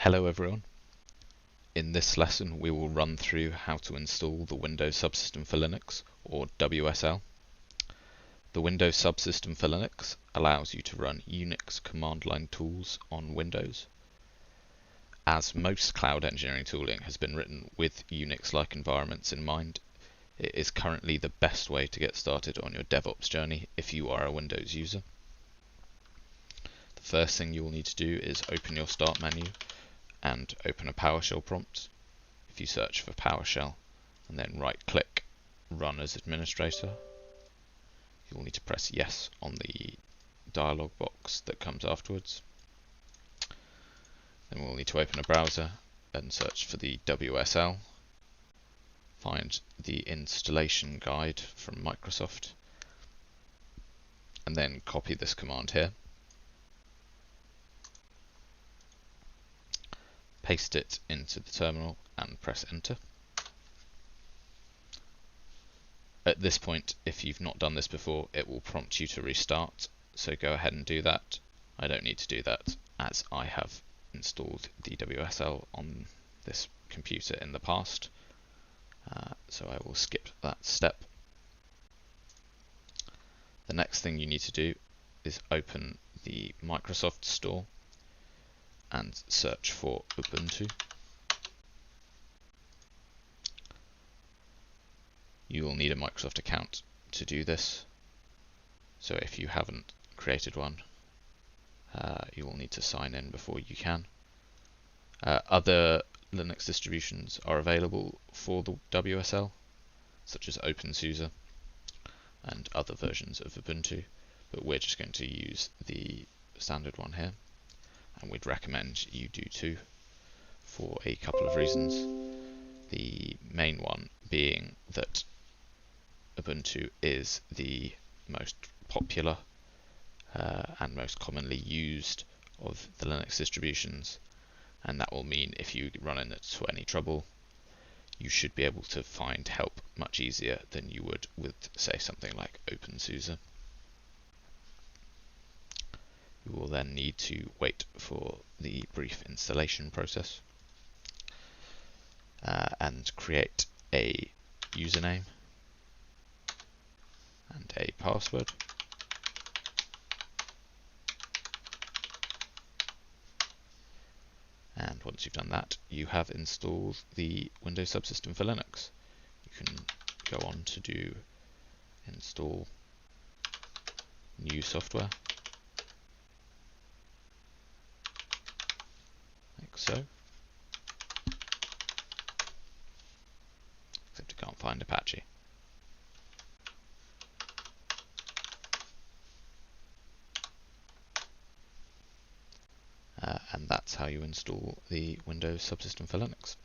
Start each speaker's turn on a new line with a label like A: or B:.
A: Hello everyone. In this lesson we will run through how to install the Windows Subsystem for Linux, or WSL. The Windows Subsystem for Linux allows you to run Unix command line tools on Windows. As most cloud engineering tooling has been written with Unix-like environments in mind, it is currently the best way to get started on your DevOps journey if you are a Windows user. The first thing you will need to do is open your Start menu and open a PowerShell prompt. If you search for PowerShell and then right click Run as Administrator, you will need to press Yes on the dialog box that comes afterwards. Then we'll need to open a browser and search for the WSL, find the installation guide from Microsoft, and then copy this command here. Paste it into the terminal and press enter. At this point, if you've not done this before, it will prompt you to restart, so go ahead and do that. I don't need to do that as I have installed the WSL on this computer in the past, so I will skip that step. The next thing you need to do is open the Microsoft Store and search for Ubuntu. You will need a Microsoft account to do this, so if you haven't created one, you will need to sign in before you can. Other Linux distributions are available for the WSL, such as OpenSUSE and other versions of Ubuntu, but we're just going to use the standard one here, and we'd recommend you do too for a couple of reasons. The main one being that Ubuntu is the most popular and most commonly used of the Linux distributions, and that will mean if you run into any trouble, you should be able to find help much easier than you would with, say, something like OpenSUSE. You will then need to wait for the brief installation process and create a username and a password. And once you've done that, you have installed the Windows Subsystem for Linux. You can go on to do install new software, like so. Except I can't find Apache. And that's how you install the Windows Subsystem for Linux.